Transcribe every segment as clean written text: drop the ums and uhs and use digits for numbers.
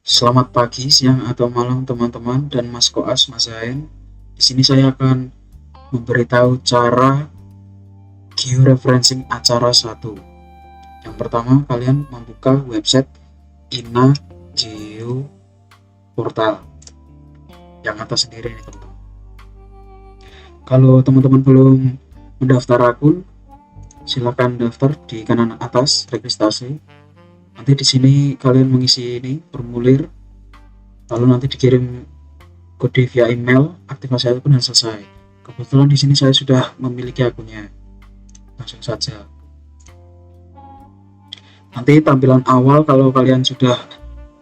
Selamat pagi, siang, atau malam teman-teman dan Mas Koas, Mas Zain. Di sini saya akan memberitahu cara georeferencing acara 1. Yang pertama, kalian membuka website INA Geo Portal yang atas sendiri nih teman-teman. Kalau teman-teman belum mendaftar akun, silakan daftar di kanan atas registrasi. Nanti di sini kalian mengisi ini formulir, lalu nanti dikirim kode via email, aktivasi akun dan selesai. Kebetulan di sini saya sudah memiliki akunnya. Langsung saja. Nanti tampilan awal kalau kalian sudah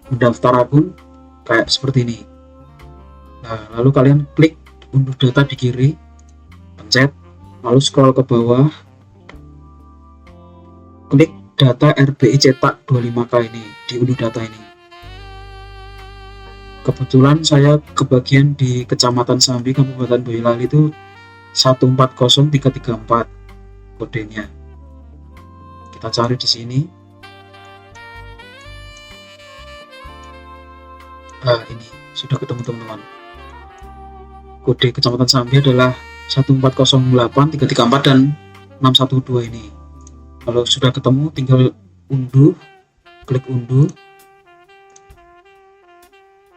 mendaftar akun kayak seperti ini. Nah, lalu kalian klik unduh data di kiri, pencet, lalu scroll ke bawah, klik data RBI cetak 25K ini, diunduh data ini. Kebetulan saya kebagian di Kecamatan Sambi, Kabupaten Boyolali itu 140334 kodenya. Kita cari di sini. Nah, ini sudah ketemu teman-teman. Kode Kecamatan Sambi adalah 1408334 dan 612 ini. Kalau sudah ketemu, tinggal unduh, klik unduh.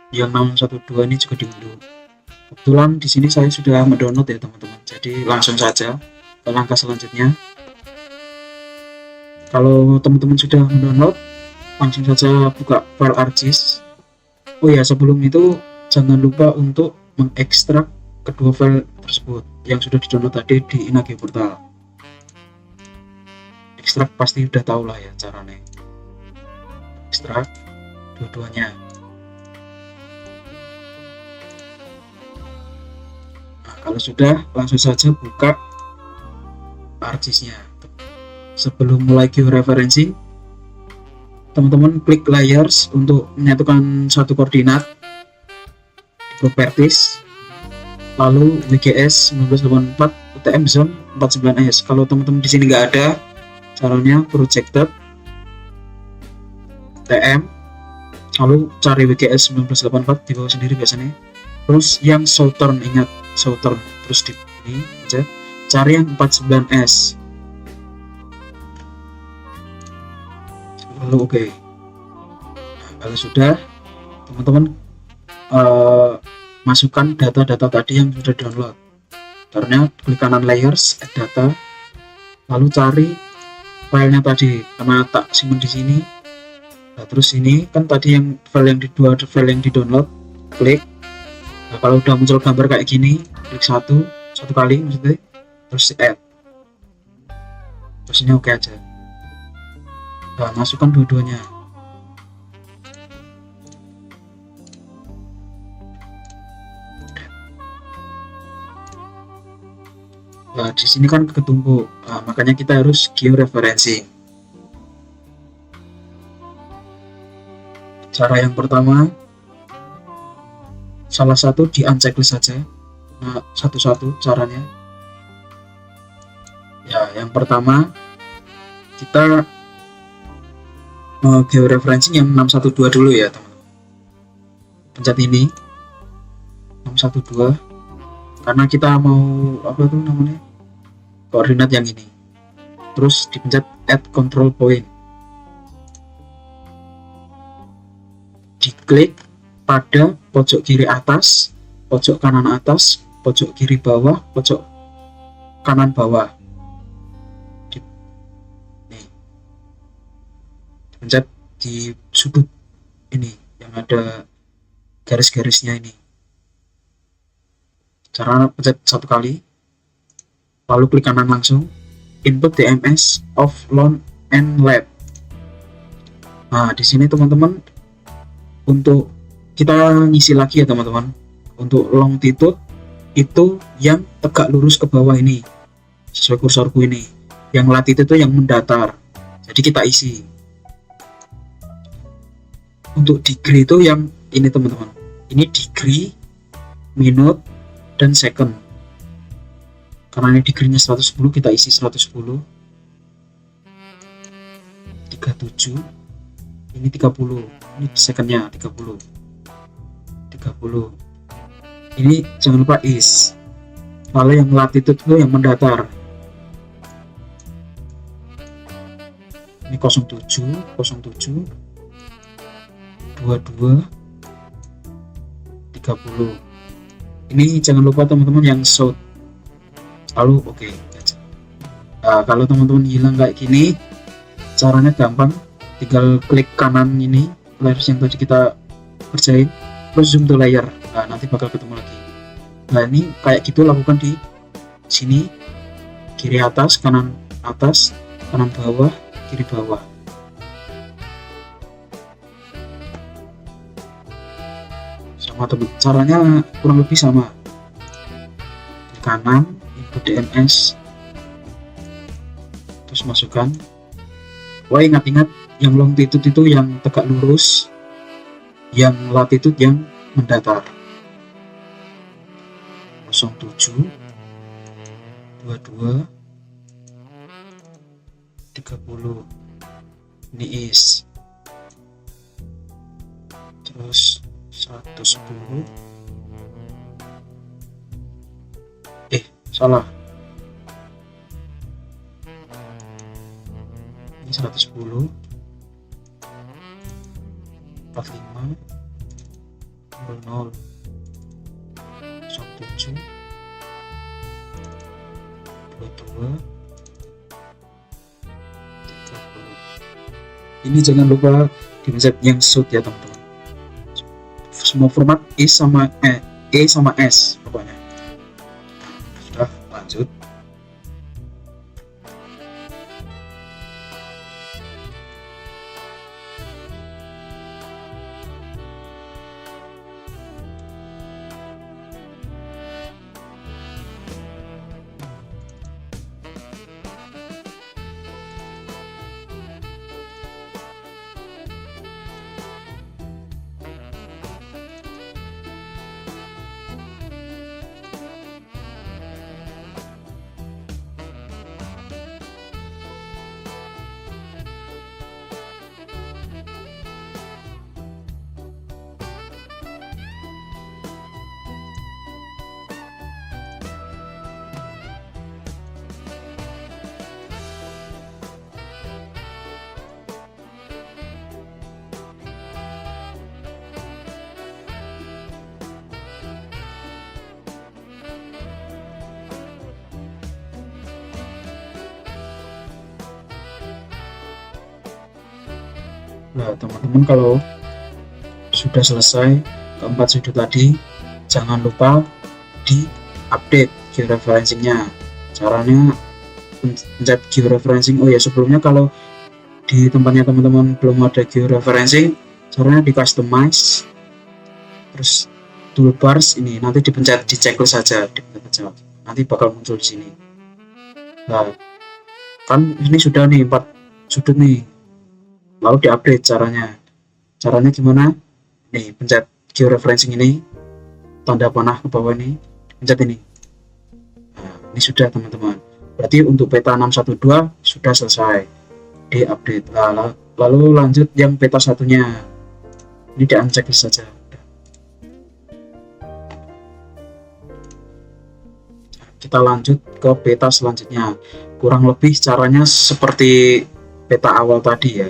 Yang 612 ini juga diunduh. Kebetulan di sini saya sudah mendownload ya teman-teman. Jadi langsung saja ke langkah selanjutnya. Kalau teman-teman sudah mendownload, langsung saja buka file ArcGIS. Oh ya, sebelum itu jangan lupa untuk mengekstrak kedua file tersebut yang sudah di-download tadi di INA Geo Portal. Ekstrak pasti udah tahu lah ya caranya. Ekstrak dua-duanya. Nah, kalau sudah, langsung saja buka ArcGIS-nya. Sebelum mulai georeferencing, teman-teman klik layers untuk menyatukan satu koordinat di properties, lalu WGS 1984 UTM zone 49S. Kalau teman-teman di sini nggak ada, caranya projected TM, lalu cari WGS 1984 di bawah sendiri biasanya, terus yang southern, ingat southern, terus di ini aja cari yang 49S, lalu oke. Nah, kalau sudah, teman-teman masukkan data-data tadi yang sudah download. Caranya klik kanan layers, add data, lalu cari filenya tadi, karena tak simpan di sini. Nah, terus ini kan tadi yang file yang file yang di download, klik. Nah, kalau udah muncul gambar kayak gini, klik satu kali maksudnya, terus add, terus ini oke aja. Nah, masukkan dua-duanya. Nah, di sini kan ketumpuk, nah, makanya kita harus georeferencing. Cara yang pertama, salah satu di unchecklist saja. Nah, satu-satu caranya. Ya, yang pertama kita georeferencing yang 612 dulu ya teman-teman. Pencet ini 612 karena kita mau apa tuh namanya, koordinat yang ini. Terus dipencet add control point, diklik pada pojok kiri atas, pojok kanan atas, pojok kiri bawah, pojok kanan bawah. Nih, dipencet di sudut ini yang ada garis-garisnya ini. Cara pencet satu kali, lalu klik kanan langsung, input DMS of long and left. Nah, di sini teman-teman, untuk kita ngisi lagi ya teman-teman, untuk longitude itu yang tegak lurus ke bawah ini, sesuai kursorku ini. Yang latitude itu yang mendatar, jadi kita isi. Untuk degree itu yang ini teman-teman, ini degree, minute, dan second. Karena ini degree-nya 110, kita isi 110, 37, ini 30. Ini secondnya 30. Ini jangan lupa is. Lalu yang latitude itu yang mendatar. Ini 07, 22, 30. Ini jangan lupa teman-teman yang south. Lalu oke. Nah, kalau teman-teman hilang kayak gini, caranya gampang. Tinggal klik kanan ini layers yang tadi kita kerjain, terus zoom to layer. Nah, nanti bakal ketemu lagi. Nah, ini kayak gitu lakukan di sini, kiri atas, kanan bawah, kiri bawah. Sama teman, caranya kurang lebih sama. Di kanan, input DNS, terus masukkan. Wah, ingat-ingat yang longitude itu yang tegak lurus, yang latitude yang mendatar. 07, 22, 30. Ini is. Terus 110. Salah. Ini 110. 45, 00, 17, 22, 30. Ini jangan lupa dipencet yang shoot ya teman-teman. Semua format E sama S pokoknya. Sudah, lanjut. Nah, teman-teman kalau sudah selesai keempat sudut tadi, jangan lupa di update georeferencingnya. Caranya pencet georeferencing. Oh ya, sebelumnya kalau di tempatnya teman-teman belum ada georeferencing, caranya di customize, terus toolbars ini nanti dipencet di checklist saja, nanti bakal muncul di sini. Nah, kan ini sudah nih 4 sudut nih, lalu diupdate caranya gimana nih? Pencet georeferencing ini, tanda panah ke bawah ini, pencet ini. Nah, ini sudah teman-teman, berarti untuk peta 612 sudah selesai diupdate. Lalu lanjut yang peta satunya, ini di unchecklist saja. Kita lanjut ke peta selanjutnya, kurang lebih caranya seperti peta awal tadi ya.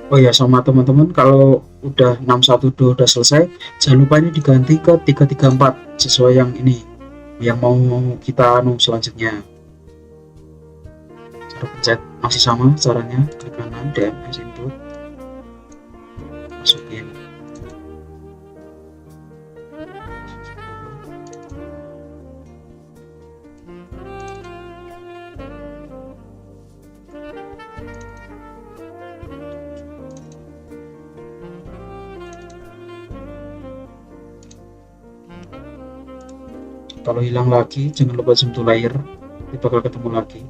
Oh ya, sama teman-teman, kalau udah 612 udah selesai, jangan lupa ini diganti ke 334 sesuai yang ini, yang mau kita selanjutnya. Cara pencet masih sama caranya, klik kanan DNS input, masukin. Kalau hilang lagi jangan lupa zoom to layer, nanti bakal ketemu lagi.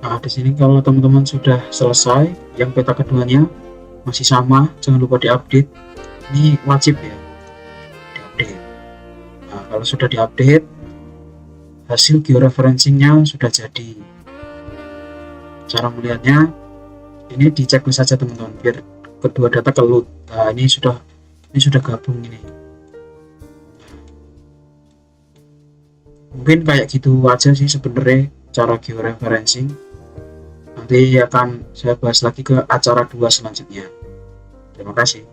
Nah, di sini kalau teman-teman sudah selesai, yang peta keduanya masih sama, jangan lupa diupdate. Ini wajib ya, diupdate. Nah, kalau sudah diupdate, hasil georeferencingnya sudah jadi. Cara melihatnya, ini dicek saja teman-teman, biar kedua data kelut. Nah, ini sudah gabung ini. Mungkin kayak gitu aja sih sebenarnya cara georeferencing. Nanti akan saya bahas lagi ke acara 2 selanjutnya. Terima kasih.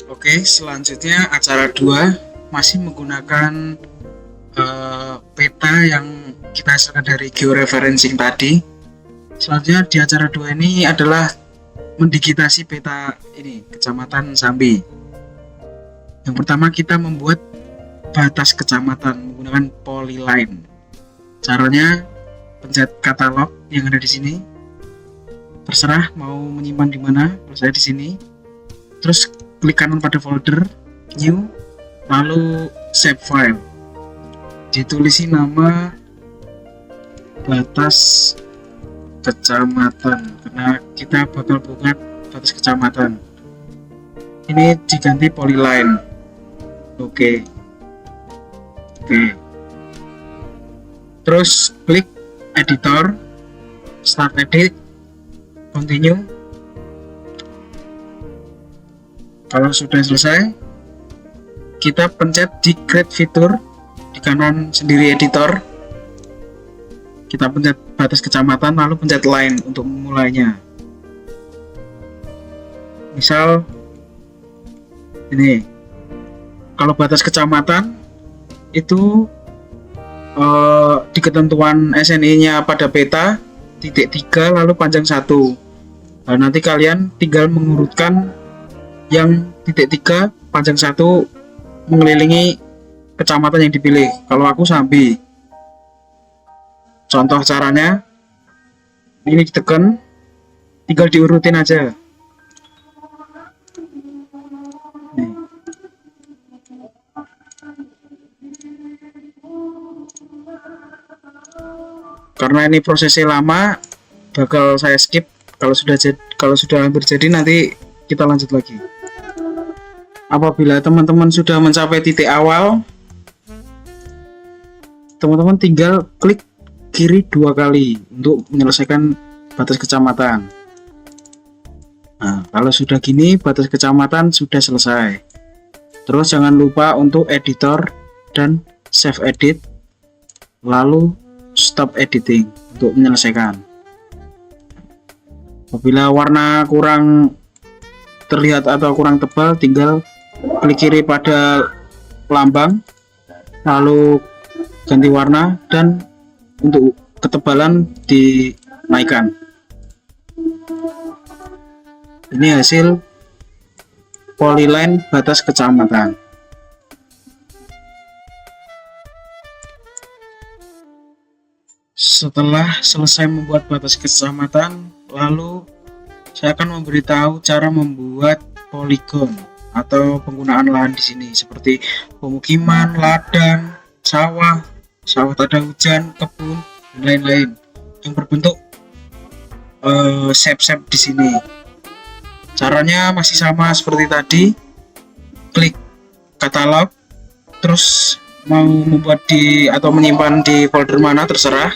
Oke, selanjutnya acara 2 masih menggunakan peta yang kita hasilkan dari georeferencing tadi. Selanjutnya di acara 2 ini adalah mendigitasi peta ini, Kecamatan Sambi. Yang pertama kita membuat batas kecamatan menggunakan polyline. Caranya pencet katalog yang ada di sini. Terserah mau menyimpan di mana, kalau saya di sini. Terus klik kanan pada folder new, lalu save file. Ditulisi nama batas kecamatan karena kita bakal buat batas kecamatan. Ini diganti polyline. Oke. Terus klik editor, start edit, continue. Kalau sudah selesai, kita pencet di create fitur di kanan sendiri editor. Kita pencet batas kecamatan, lalu pencet line untuk memulainya. Misal ini, kalau batas kecamatan itu di ketentuan SNI-nya pada peta titik 3 lalu panjang 1. Nah, nanti kalian tinggal mengurutkan yang titik 3 panjang 1 mengelilingi kecamatan yang dipilih. Kalau aku Sambi. Contoh caranya, ini ditekan, tinggal diurutin aja. Karena ini prosesnya lama, bakal saya skip. Kalau sudah hampir jadi, nanti kita lanjut lagi. Apabila teman-teman sudah mencapai titik awal, teman-teman tinggal klik kiri 2 kali untuk menyelesaikan batas kecamatan. Nah, kalau sudah gini, batas kecamatan sudah selesai. Terus jangan lupa untuk editor dan save edit, lalu stop editing untuk menyelesaikan. Apabila warna kurang terlihat atau kurang tebal, tinggal klik kiri pada lambang lalu ganti warna, dan untuk ketebalan dinaikkan. Ini hasil polyline batas kecamatan. Setelah selesai membuat batas kecamatan, lalu saya akan memberitahu cara membuat poligon atau penggunaan lahan di sini, seperti pemukiman, ladang, sawah, sawah tak ada hujan, kebun, dan lain-lain yang berbentuk shape-shape di sini. Caranya masih sama seperti tadi. Klik katalog, terus mau membuat di atau menyimpan di folder mana terserah.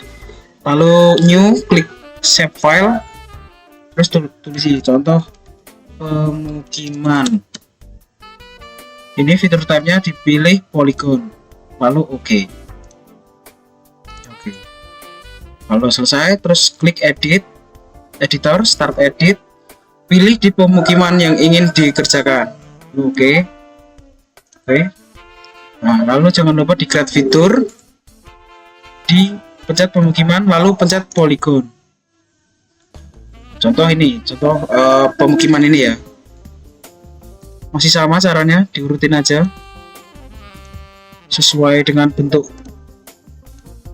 Lalu new, klik save file, terus tulis contoh pemukiman. Ini fitur type-nya dipilih polygon, lalu oke. Lalu selesai, terus klik edit, editor, start edit, pilih di pemukiman yang ingin dikerjakan. Oke. Nah, lalu jangan lupa di create fitur, di pencet pemukiman, lalu pencet polygon. Contoh ini, contoh pemukiman ini ya. Masih sama caranya, diurutin aja sesuai dengan bentuk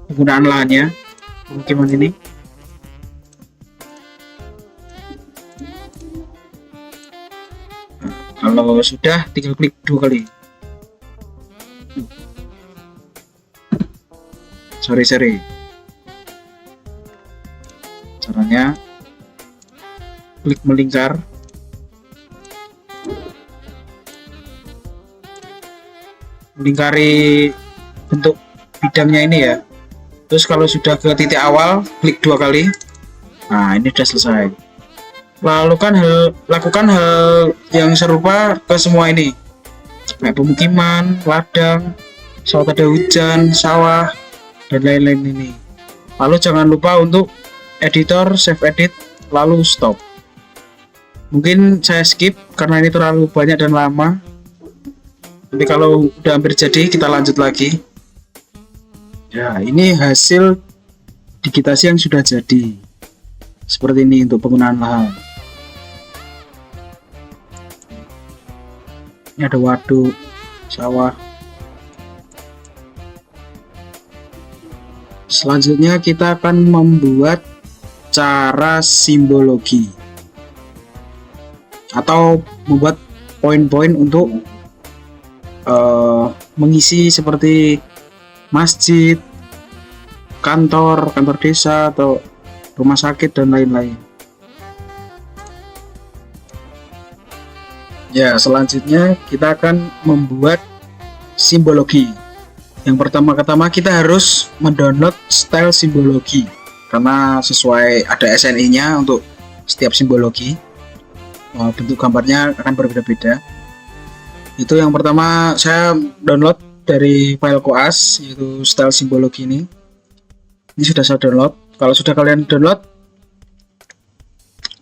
penggunaan lahannya pemukiman ini. Nah, kalau sudah, tinggal klik 2 kali. Sorry. Caranya klik melingkar. Melingkari bentuk bidangnya ini ya. Terus kalau sudah ke titik awal, klik 2 kali. Nah, ini sudah selesai. Lakukan hal yang serupa ke semua ini. Nah, pemukiman, ladang, sawah tak ada hujan, sawah, dan lain-lain ini. Lalu jangan lupa untuk editor, save edit, lalu stop. Mungkin saya skip karena ini terlalu banyak dan lama. Tapi kalau udah hampir jadi, kita lanjut lagi. Ya, ini hasil digitasi yang sudah jadi. Seperti ini untuk penggunaan lahan. Ini ada waduk, sawah. Selanjutnya kita akan membuat cara simbologi atau membuat poin-poin untuk mengisi seperti masjid, kantor desa atau rumah sakit dan lain-lain. Ya, selanjutnya kita akan membuat simbologi. Yang pertama-tama kita harus mendownload style simbologi karena sesuai ada SNI-nya untuk setiap simbologi. Bentuk gambarnya akan berbeda-beda. Itu yang pertama saya download dari file koas, yaitu style simbologi ini. Ini sudah saya download. Kalau sudah kalian download,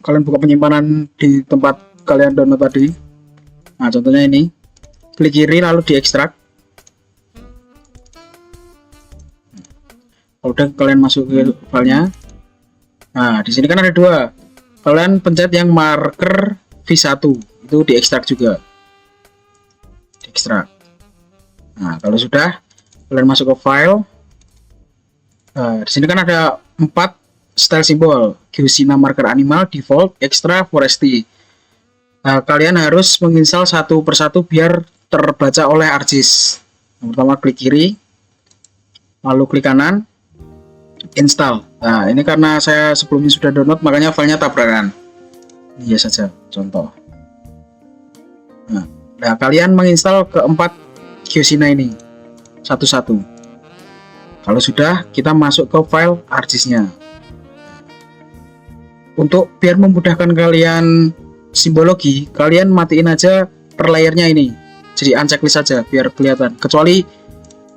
kalian buka penyimpanan di tempat kalian download tadi. Nah, contohnya ini, klik kiri lalu diekstrak. Kalau udah, kalian masuk ke filenya. Nah, di sini kan ada 2. Kalian pencet yang marker V1, itu diekstrak juga. Diekstrak. Nah, kalau sudah, kalian masuk ke file. Di sini kan ada 4 style simbol: Gaussian marker animal, default, extra, forestry. Nah, kalian harus menginstal satu persatu biar terbaca oleh ArcGIS. Yang pertama klik kiri, lalu klik kanan, install. Nah, ini karena saya sebelumnya sudah download, makanya filenya tabrakan. Ini saja contoh. Nah, kalian menginstal keempat Gaussian ini satu-satu. Kalau sudah, kita masuk ke file ArcGIS-nya. Untuk biar memudahkan kalian simbologi, kalian matiin aja per layernya ini, jadi unchecklist saja biar kelihatan, kecuali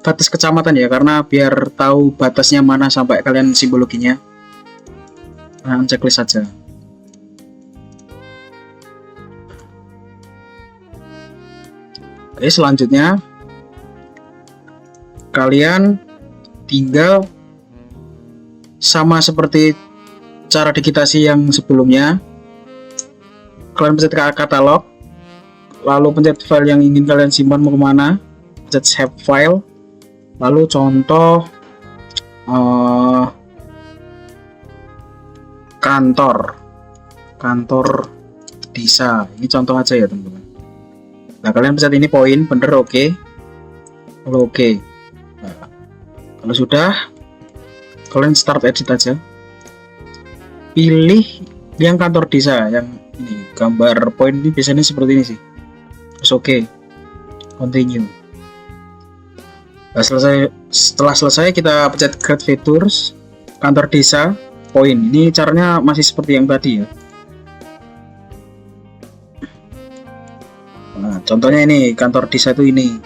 batas kecamatan ya, karena biar tahu batasnya mana sampai kalian simbologinya. Nah, unchecklist saja. Oke, selanjutnya kalian tinggal sama seperti cara digitasi yang sebelumnya, kalian pencet katalog, lalu pencet file yang ingin kalian simpan mau kemana, pencet save file, lalu contoh kantor desa, ini contoh aja ya teman-teman. Nah kalian pencet ini poin, bener, oke. Lalu oke. Nah, kalau sudah, kalian start edit aja, pilih yang kantor desa, yang ini gambar poin ini biasanya seperti ini sih. Terus oke, continue. Nah, setelah selesai kita pencet create features, kantor desa poin. Ini caranya masih seperti yang tadi ya. Nah, contohnya ini kantor desa itu ini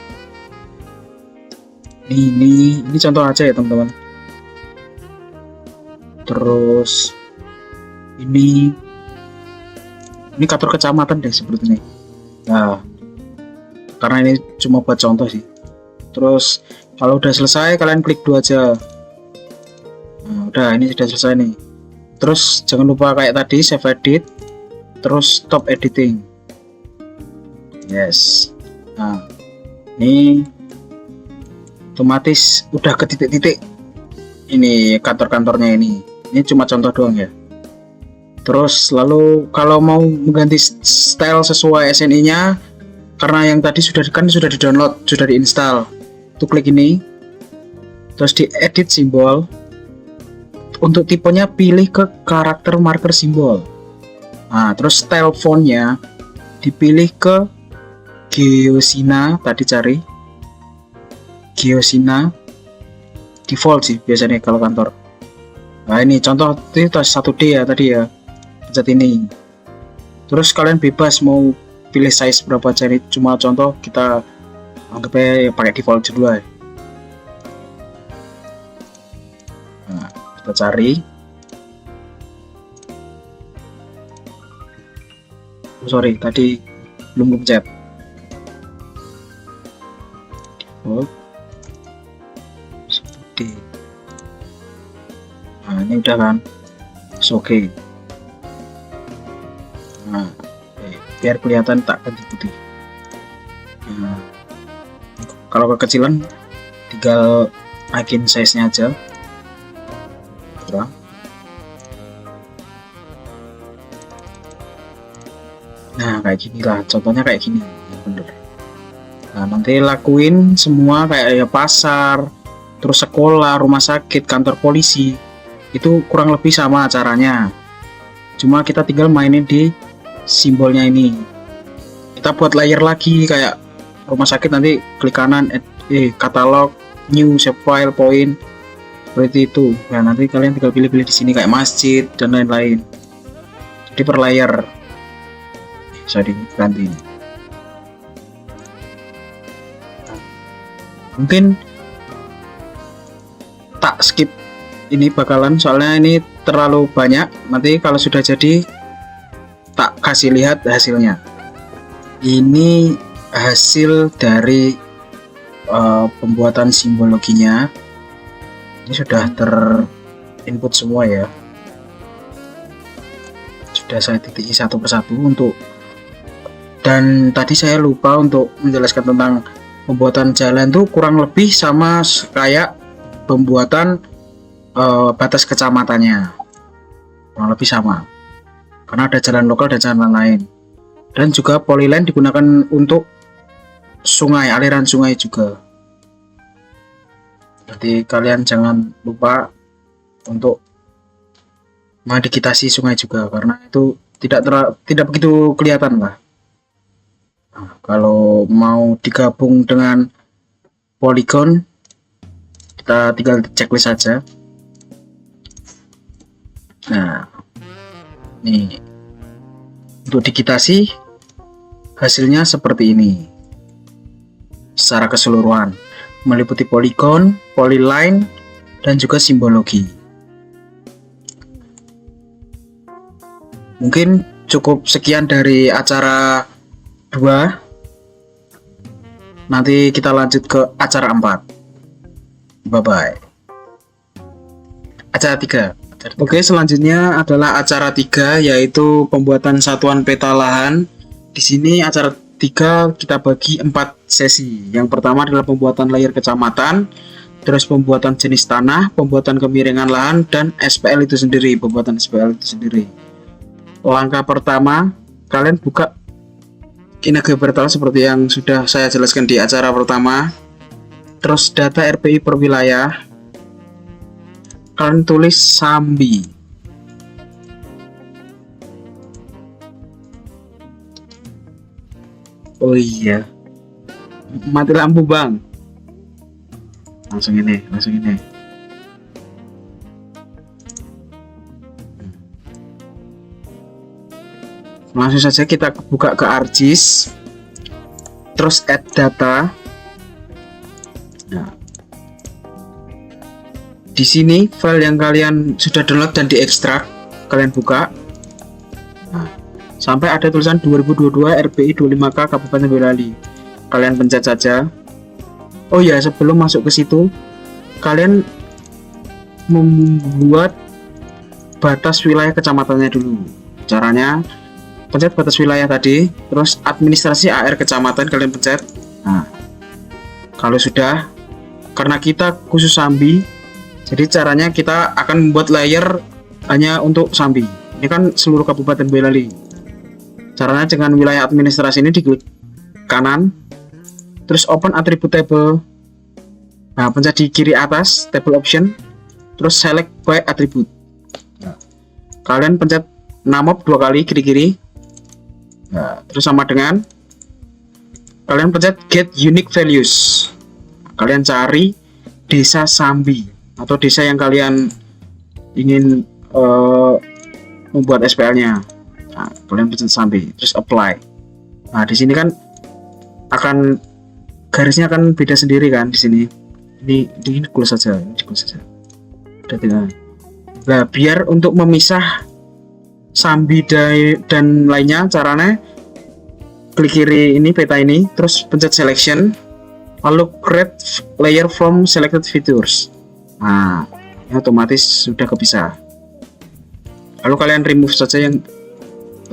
contoh aja ya teman-teman. Terus ini kantor kecamatan deh seperti ini. Nah, karena ini cuma buat contoh sih. Terus kalau udah selesai kalian klik 2 aja. Nah, udah, ini sudah selesai nih. Terus jangan lupa kayak tadi save edit, terus stop editing. Yes. Nah, ini otomatis udah ke titik-titik ini kantor-kantornya ini. Ini cuma contoh doang ya. Terus lalu kalau mau mengganti style sesuai SNI-nya, karena yang tadi sudah di-download, sudah diinstal, tuh klik ini, terus di edit simbol. Untuk tipenya pilih ke karakter marker simbol. Nah, terus style fontnya dipilih ke Geosina, tadi cari Geosina default sih biasanya kalau kantor. Nah ini contoh itu 1D ya tadi ya, pencet ini. Terus kalian bebas mau pilih size berapa aja, ini cuma contoh, kita anggapnya pakai default dulu ya. Nah, kita cari. Sorry, tadi belum pencet. Seperti. Nah ini udah kan, oke. Nah, biar kelihatan tak ganti putih. Nah, kalau kekecilan tinggal naikin size nya aja. Kurang. Nah kayak gini lah, contohnya kayak gini, bener. Nah nanti lakuin semua kayak ya pasar, terus sekolah, rumah sakit, kantor polisi, itu kurang lebih sama caranya. Cuma kita tinggal mainin di simbolnya ini. Kita buat layer lagi kayak rumah sakit, nanti klik kanan, katalog, new, save file, point, seperti itu. Nah nanti kalian tinggal pilih-pilih di sini kayak masjid dan lain-lain. Jadi per layer bisa diganti. Mungkin tak skip ini bakalan, soalnya ini terlalu banyak. Nanti kalau sudah jadi tak kasih lihat hasilnya. Ini hasil dari pembuatan simbologinya. Ini sudah terinput semua ya. Sudah saya titiki satu persatu untuk, dan tadi saya lupa untuk menjelaskan tentang pembuatan jalan tuh kurang lebih sama kayak pembuatan batas kecamatannya, kurang lebih sama, karena ada jalan lokal dan jalan lain. Dan juga polyline digunakan untuk sungai, aliran sungai juga. Jadi kalian jangan lupa untuk modifikasi sungai juga, karena itu tidak begitu kelihatan lah. Nah, kalau mau digabung dengan polygon, kita tinggal checklist saja. Nah, ini untuk digitasi hasilnya seperti ini secara keseluruhan, meliputi polygon, polyline, dan juga simbologi. Mungkin cukup sekian dari acara 2. Nanti kita lanjut ke acara 4. Bye bye. Acara 3. Oke, selanjutnya adalah acara 3, yaitu pembuatan satuan peta lahan. Di sini acara 3 kita bagi 4 sesi. Yang pertama adalah pembuatan layer kecamatan, terus pembuatan jenis tanah, pembuatan kemiringan lahan, dan SPL itu sendiri, pembuatan SPL itu sendiri. Langkah pertama, kalian buka Kinagebertal seperti yang sudah saya jelaskan di acara pertama. Terus data RPI per wilayah, kalian tulis Sambi. Oh iya, mati lampu bang. Langsung ini. Langsung saja kita buka ke ArcGIS, terus add data. Nah, di sini file yang kalian sudah download dan diekstrak, kalian buka. Nah, sampai ada tulisan 2022 RPI 25K Kabupaten Boyolali. Kalian pencet saja. Oh ya, sebelum masuk ke situ, kalian membuat batas wilayah kecamatannya dulu. Caranya, pencet batas wilayah tadi, terus administrasi AR kecamatan kalian pencet. Nah, kalau sudah, karena kita khusus Sambi, jadi caranya kita akan membuat layer hanya untuk Sambi. Ini kan seluruh Kabupaten Boyolali. Caranya dengan wilayah administrasi ini diklik kanan, terus open attribute table. Nah, pencet di kiri atas table option, terus select by attribute. Nah, kalian pencet namob 2 kali kiri-kiri. Nah, terus sama dengan kalian pencet get unique values. Kalian cari desa Sambi atau desa yang kalian ingin membuat SPL-nya. Nah, kalian pencet Sambi, terus apply. Nah, di sini kan akan garisnya akan beda sendiri kan di sini. Ini close saja, Udah tidak. Nah, biar untuk memisah Sambi dan lainnya, caranya klik kiri ini peta ini, terus pencet selection, lalu create layer from selected features. Nah, ini otomatis sudah kepisah. Lalu kalian remove saja yang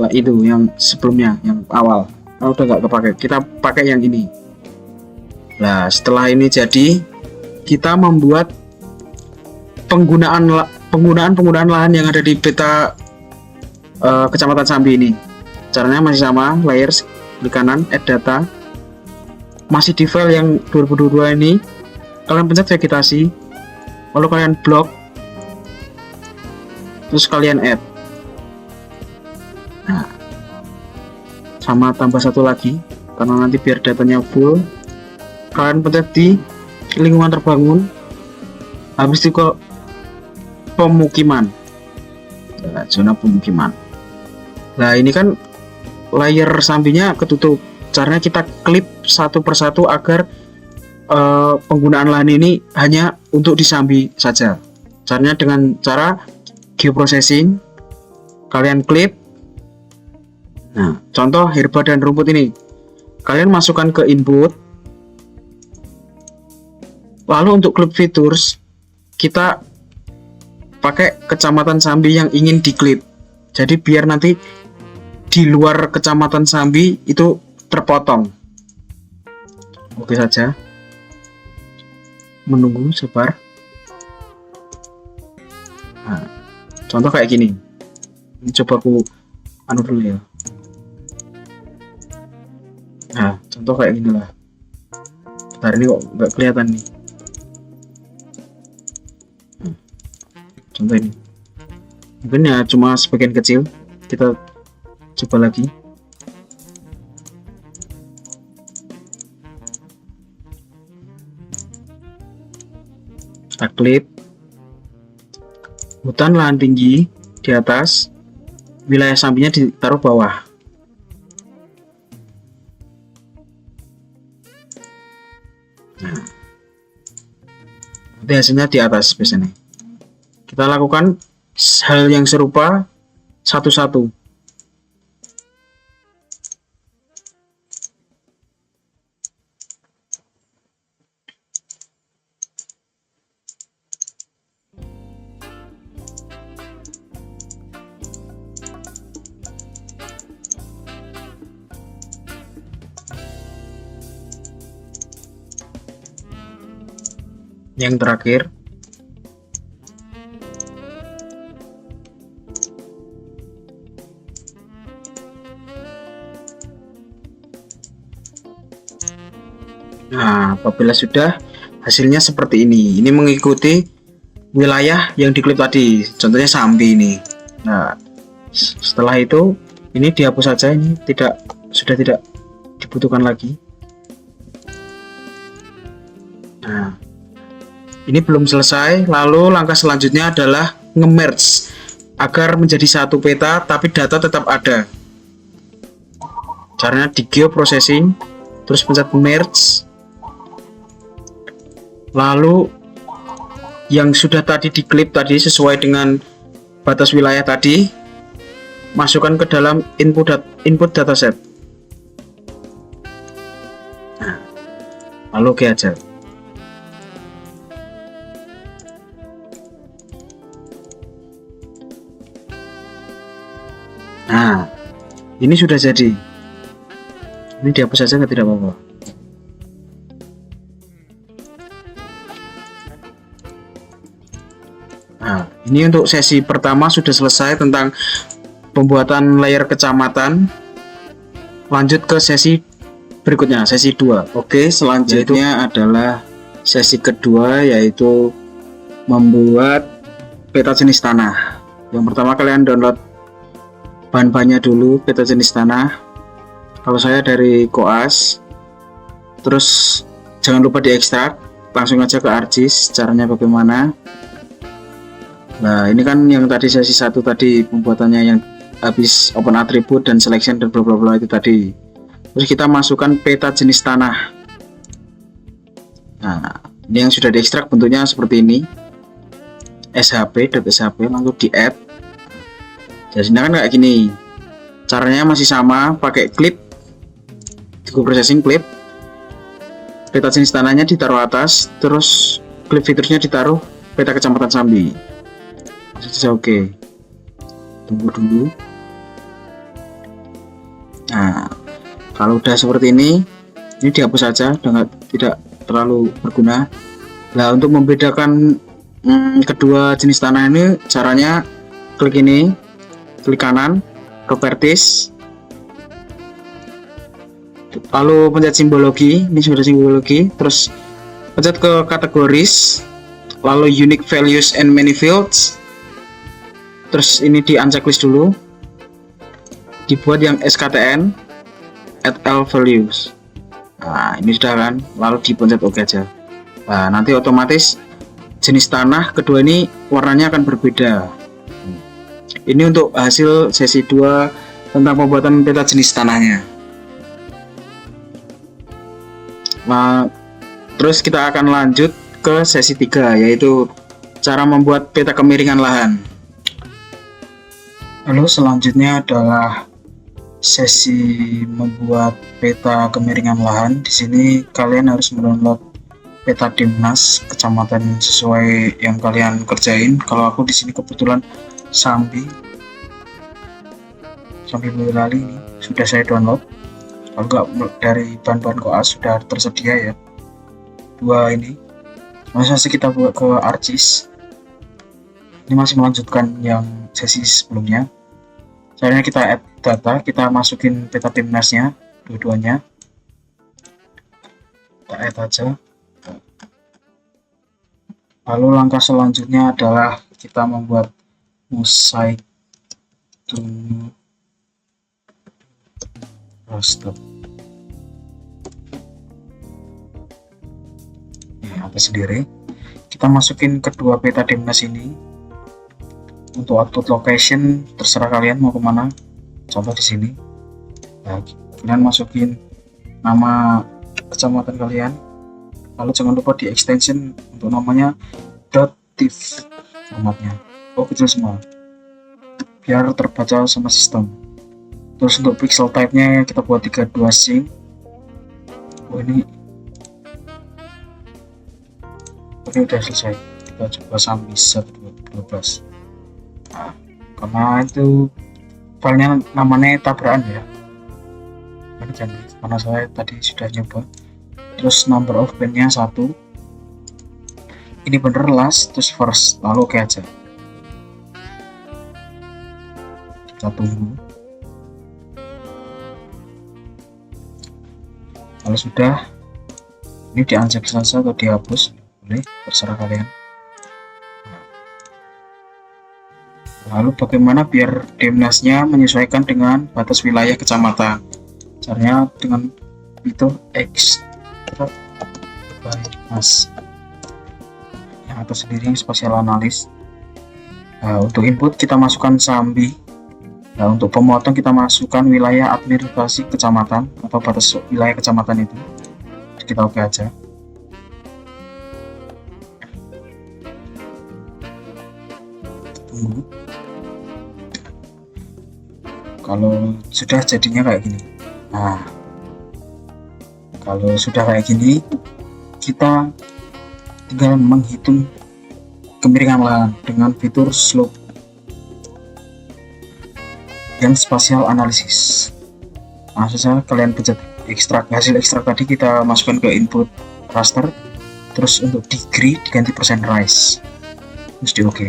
itu yang sebelumnya, yang awal. Kalau udah nggak kepake, kita pakai yang ini. Nah, setelah ini jadi, kita membuat penggunaan lahan yang ada di peta Kecamatan Sambi ini. Caranya masih sama, layers, klik kanan, add data. Masih di file yang 2022 ini, kalian pencet vegetasi, lalu kalian blok, terus kalian add. Nah, sama tambah satu lagi, karena nanti biar datanya full, kalian pencet di lingkungan terbangun, habis itu ke pemukiman. Nah, zona pemukiman. Nah, ini kan layer Sambinya ketutup. Caranya kita klip satu persatu agar penggunaan lahan ini hanya untuk di Sambi saja. Caranya dengan cara geoprocessing, kalian klip. Nah, contoh herba dan rumput ini, kalian masukkan ke input. Lalu untuk klip features, kita pakai kecamatan Sambi yang ingin diklip. Jadi biar nanti di luar kecamatan Sambi itu terpotong. Oke saja. Menunggu sabar. Nah, contoh kayak gini. Ini coba aku anu dulu ya. Nah, contoh kayak gini lah. Bentar, ini kok nggak kelihatan nih. Contoh ini. Mungkin ya cuma sebagian kecil. Kita coba lagi. Kita klip. Hutan lahan tinggi di atas, wilayah Sambinya ditaruh bawah. Nah, nanti hasilnya di atas biasanya. Kita lakukan hal yang serupa satu-satu. yang terakhir. Nah, apabila sudah, hasilnya seperti ini. Ini mengikuti wilayah yang diklip tadi, contohnya Sambi ini. Nah, setelah itu ini dihapus saja, ini sudah tidak dibutuhkan lagi. Nah, ini belum selesai. Lalu langkah selanjutnya adalah nge-merge agar menjadi satu peta tapi data tetap ada. Caranya di geoprocessing, terus pencet merge. Lalu yang sudah tadi diklip tadi sesuai dengan batas wilayah tadi, masukkan ke dalam input dataset. Nah, lalu oke aja. Nah, ini sudah jadi. Ini dihapus saja, tidak apa-apa. Nah, ini untuk sesi pertama sudah selesai tentang pembuatan layer kecamatan. Lanjut ke sesi berikutnya, sesi 2. Oke, selanjutnya adalah sesi kedua, yaitu membuat peta jenis tanah. Yang pertama kalian download bahan-bahannya dulu, peta jenis tanah. Kalau saya dari Koas. Terus jangan lupa diekstrak, langsung aja ke ArcGIS. Caranya bagaimana? Nah, ini kan yang tadi sesi 1 tadi pembuatannya yang habis open attribute dan selection dan bla bla bla itu tadi. Terus kita masukkan peta jenis tanah. Nah, ini yang sudah diekstrak bentuknya seperti ini. shp.shp lalu di add. Jadi sini kan kayak gini. Caranya masih sama, pakai clip, processing clip. Peta jenis tanahnya ditaruh atas, terus clip fiturnya ditaruh peta kecamatan Sambi. Oke, tunggu dulu. Nah, kalau udah seperti ini dihapus saja, tidak terlalu berguna. Nah, untuk membedakan kedua jenis tanah ini, caranya klik ini, klik kanan, properties, lalu pencet simbologi. Ini sudah simbologi, terus pencet ke kategoris, lalu unique values and many fields. Terus ini di unchecklist dulu, dibuat yang SKTN add all values. Nah, ini sudah kan, lalu dipencet OK aja. Nah, nanti otomatis jenis tanah kedua ini warnanya akan berbeda. Ini untuk hasil sesi 2 tentang pembuatan peta jenis tanahnya. Nah, terus kita akan lanjut ke sesi 3, yaitu cara membuat peta kemiringan lahan. Lalu selanjutnya adalah sesi membuat peta kemiringan lahan. Di sini kalian harus mendownload peta Dimnas kecamatan sesuai yang kalian kerjain. Kalau aku di sini kebetulan Sambi Boyolali ini sudah saya download. Kalau enggak dari bahan-bahan Koas sudah tersedia ya. 2 ini. Masih kita buat ke ArcGIS. Ini masih melanjutkan yang sesi sebelumnya. Caranya kita add data, kita masukin peta Dimnasnya, dua-duanya. Kita add aja. Lalu langkah selanjutnya adalah kita membuat mosaic dulu. Stop. Ini apa sendiri? Kita masukin kedua peta Dimnas ini. Untuk output location terserah kalian mau kemana. Contoh di sini. Nah, kalian masukin nama kecamatan kalian. Lalu jangan lupa di extension untuk namanya .div formatnya. Kecil semua. Biar terbaca sama sistem. Terus untuk pixel type-nya kita buat 32 sync. Ini udah selesai. Kita coba sampai 1.12. Nah, karena itu filenya namanya tabrakan ya. Karena saya tadi sudah nyoba. Terus number of bandnya 1. ini bener last terus first, lalu oke aja. Kita tunggu. Kalau sudah, ini di-uncheck saja atau dihapus, boleh, terserah kalian. Lalu bagaimana biar DMNAS-nya menyesuaikan dengan batas wilayah kecamatan? Caranya dengan fitur extract by mass yang atas sendiri spatial analysis. Nah, untuk input kita masukkan Sambi. Nah, untuk pemotong kita masukkan wilayah administrasi kecamatan atau batas wilayah kecamatan itu. Kita oke aja. Tunggu. Kalau sudah jadinya kayak gini. Nah, kalau sudah kayak gini, kita tinggal menghitung kemiringan lahan dengan fitur slope dan spatial analysis. Langsung saja kalian pencet ekstrak, hasil ekstrak tadi kita masukkan ke input raster, terus untuk degree diganti percent rise, terus di oke.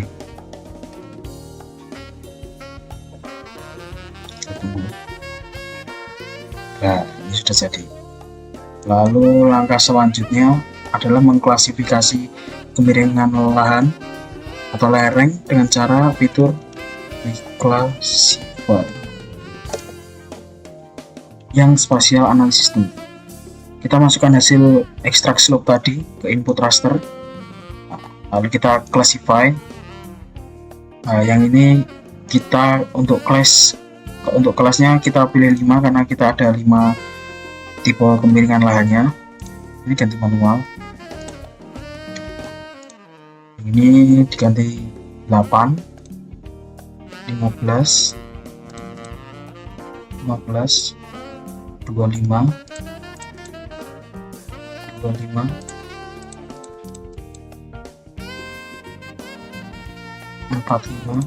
Nah, ini sudah jadi. Lalu langkah selanjutnya adalah mengklasifikasi kemiringan lahan atau lereng dengan cara fitur reclassify yang spatial analysis tool. Kita masukkan hasil ekstrak slope tadi ke input raster, lalu kita classify. Nah, yang ini kita untuk kelasnya kita pilih 5 karena kita ada 5 tipe kemiringan lahannya. Ini ganti manual, ini diganti 8, 15, 25, 45, 45,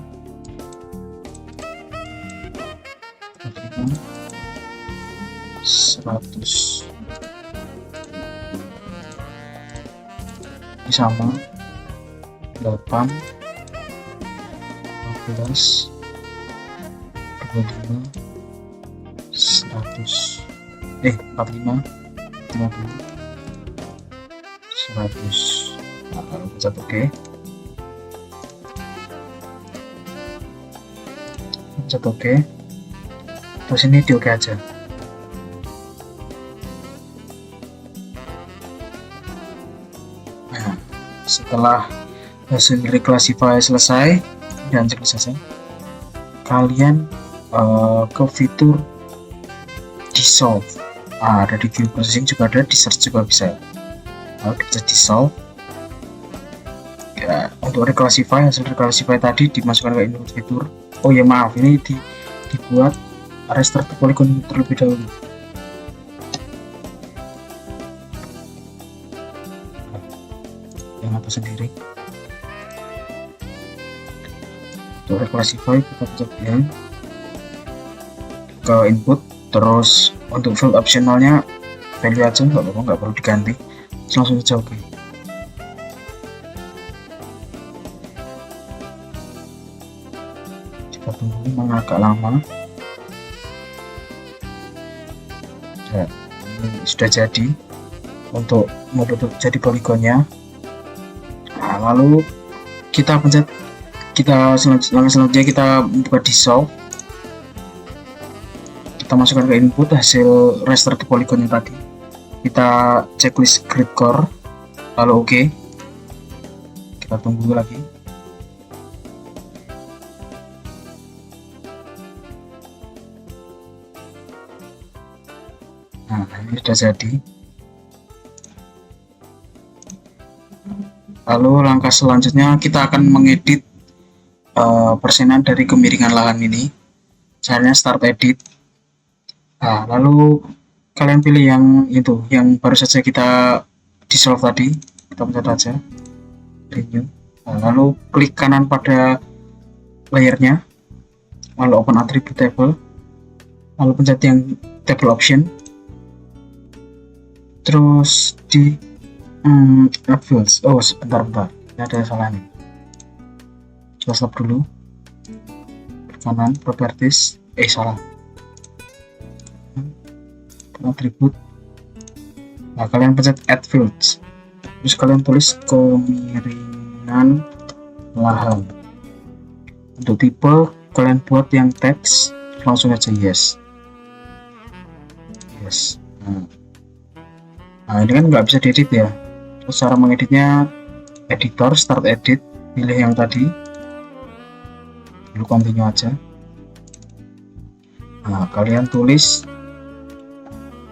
100. Ini sama 8, 15, 25, 100, 45, 50, 100. Nah, kalau pencet oke, pencet oke, terus ini di oke aja. Nah, setelah hasil reclassify selesai dan selesai, kalian ke fitur dissolve. Ada di view processing juga ada, di search juga bisa. Kita dissolve. Ya, untuk reclassify, hasil reclassify tadi dimasukkan ke input fitur. Oh ya maaf, ini dibuat restart polygon terlebih dahulu. Yang atas sendiri. Untuk reclassify kita pencet ya ke input, terus untuk field optionalnya value aja, nggak apa-apa, nggak perlu diganti, langsung saja oke. Kita tunggu, memang agak lama. Ya, ini sudah jadi untuk mode jadi poligonnya. Nah, lalu kita pencet, selanjutnya kita buka dissolve. Kita masukkan ke input hasil raster polygonnya tadi. Kita checklist grid core, lalu oke. Kita tunggu lagi. Nah, ini sudah jadi. Lalu langkah selanjutnya kita akan mengedit persenan dari kemiringan lahan ini. Caranya start edit. Nah, lalu kalian pilih yang itu, yang baru saja kita dissolve tadi. Kita pencet aja renew. Nah, lalu klik kanan pada layernya, lalu open attribute table, lalu pencet yang table option, terus di fields. Oh, sebentar, ada salah nih. Kita stop dulu. Kanan properties, salah. Atribut. Nah, kalian pencet add fields. Terus kalian tulis kemiringan lahan. Untuk tipe kalian buat yang teks, langsung aja yes. Nah, ini kan nggak bisa diedit ya. Terus cara mengeditnya editor, start edit, pilih yang tadi, lalu continue aja. Nah, kalian tulis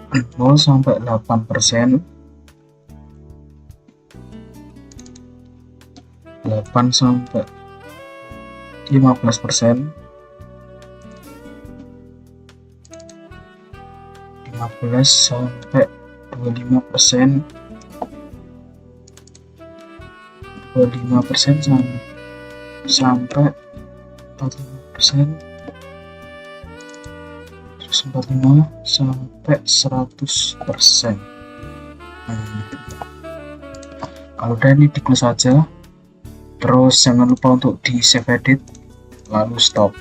0 sampai 8%, 8 sampai 15%, 15 sampai 25%, 25% sampai 45%, terus 45 sampai 100%. Kalau udah ini di close saja, terus jangan lupa untuk di save edit lalu stop.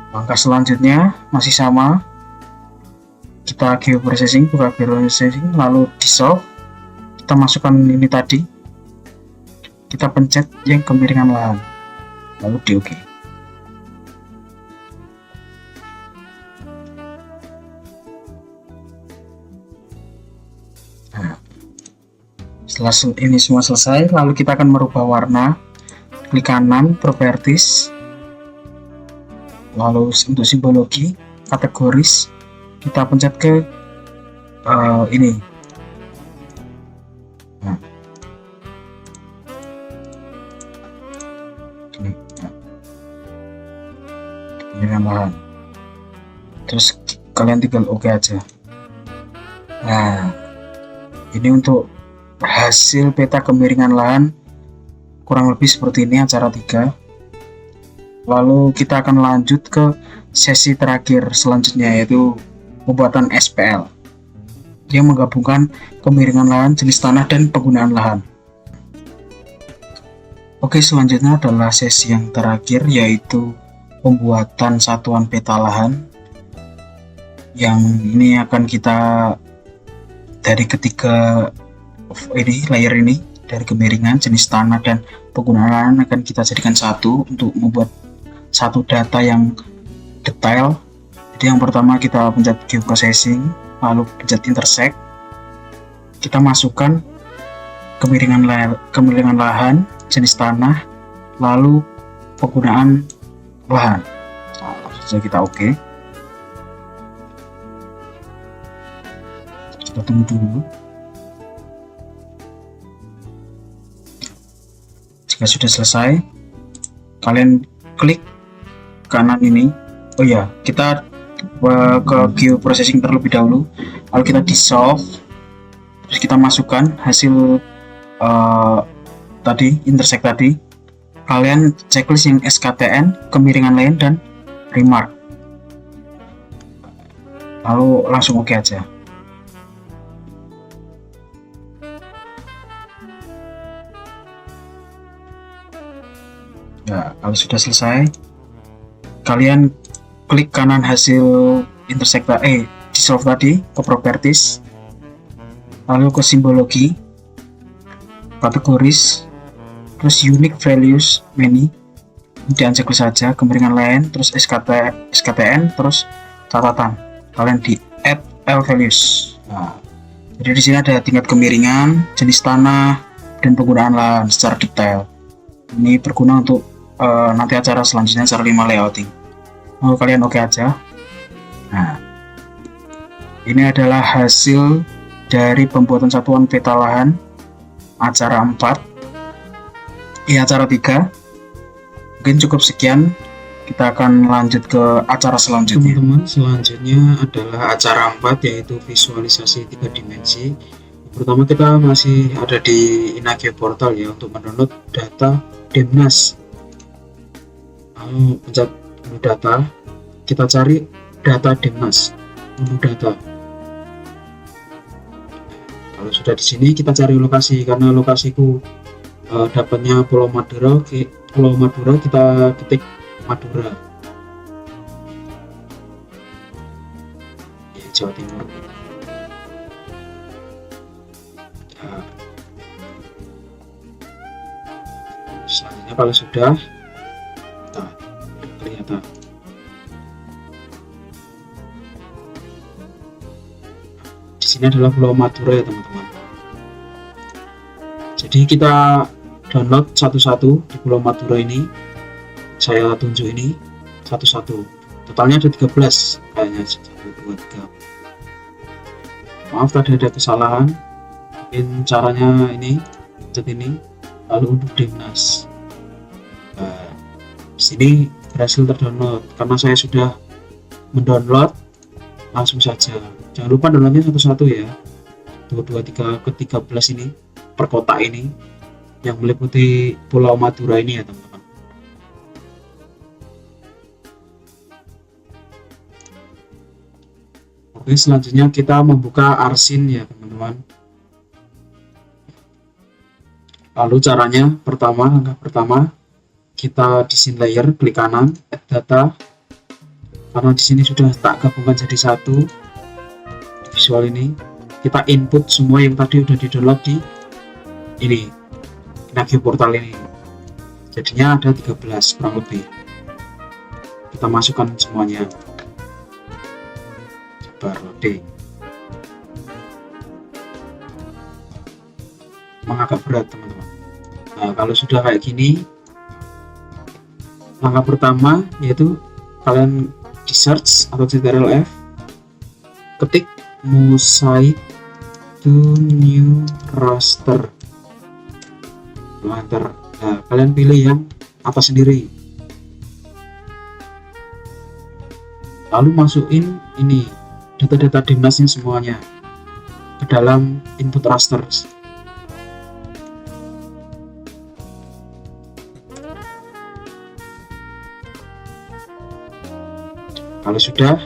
Langkah selanjutnya masih sama, kita geoprocessing, buka geoprocessing lalu dissolve, kita masukkan ini tadi, kita pencet yang kemiringan lahan lalu di OK. Setelah ini semua selesai, lalu kita akan merubah warna. Klik kanan properties, lalu untuk simbologi, kategoris, kita pencet ke ini. Nah, ini, kemiringan lahan. Terus kalian tinggal OK aja. Nah, ini untuk hasil peta kemiringan lahan kurang lebih seperti ini, acara 3. Lalu kita akan lanjut ke sesi terakhir selanjutnya, yaitu pembuatan SPL yang menggabungkan kemiringan lahan, jenis tanah, dan penggunaan lahan. Oke, selanjutnya adalah sesi yang terakhir, yaitu pembuatan satuan peta lahan, yang ini akan kita dari ketiga ini layer ini, dari kemiringan, jenis tanah, dan penggunaan lahan akan kita jadikan satu untuk membuat satu data yang detail. Jadi yang pertama kita pencet geoprocessing, lalu pencet intersect, kita masukkan kemiringan lahan, jenis tanah, lalu penggunaan lahan. Langsung saja kita OK. Kita tunggu dulu. Jika sudah selesai, kalian klik kanan ini. Oh ya, kita ke geoprocessing terlebih dahulu, lalu kita dissolve, terus kita masukkan hasil tadi, intersect tadi. Kalian checklist yang SKTN, kemiringan lain, dan remark, lalu langsung OK aja. Ya, kalau sudah selesai, kalian klik kanan hasil intersect dissolve tadi, ke properties, lalu ke simbologi, kategoris, terus unique values many, kemudian checklist saja, kemiringan lain, terus SKTN, terus catatan, kalian di add L values. Nah, jadi di sini ada tingkat kemiringan, jenis tanah, dan penggunaan lahan secara detail. Ini berguna untuk nanti acara selanjutnya, acara 5 layouting. Lalu kalian OK aja. Nah, ini adalah hasil dari pembuatan satuan peta lahan acara 4. Acara 3. Mungkin cukup sekian, kita akan lanjut ke acara selanjutnya. Teman-teman, selanjutnya adalah acara 4, yaitu visualisasi 3 dimensi. Pertama, kita masih ada di Inagio Portal ya, untuk mendownload data Demnas. Lalu pencet menu data, kita cari data Demnas, menu data. Kalau sudah di sini, kita cari lokasi, karena lokasiku dapatnya Pulau Madura. Pulau Madura kita ketik Madura ya, Jawa Timur. Nah, selanjutnya kalau sudah kelihatan di sini adalah Pulau Madura ya teman-teman. Jadi kita download satu-satu di Pulau Madura ini, saya tunjuk ini satu-satu, totalnya ada 13 kayaknya. 1, 2, 3. Maaf tadi ada kesalahan, mungkin caranya ini pencet ini lalu untuk Dimnas. Sini berhasil terdownload karena saya sudah mendownload langsung saja. Jangan lupa downloadnya satu-satu ya. 1, 2, 3 ke 13 ini per kota ini yang meliputi Pulau Madura ini ya teman-teman. Oke, selanjutnya kita membuka Arsin ya teman-teman. Lalu caranya langkah pertama kita di scene layer, klik kanan, add data. Karena di sini sudah tak gabungkan jadi satu di visual ini, kita input semua yang tadi udah di download di ini Nagio portal ini. Jadinya ada 13 kurang lebih. Kita masukkan semuanya. Coba loading. Memang agak berat teman-teman. Nah, kalau sudah kayak gini, langkah pertama yaitu kalian di search atau Ctrl F, ketik mosaic to new raster, enter. Nah, kalian pilih yang atas sendiri, lalu masukin ini data-data Dimnasnya semuanya ke dalam input raster. Kalau sudah,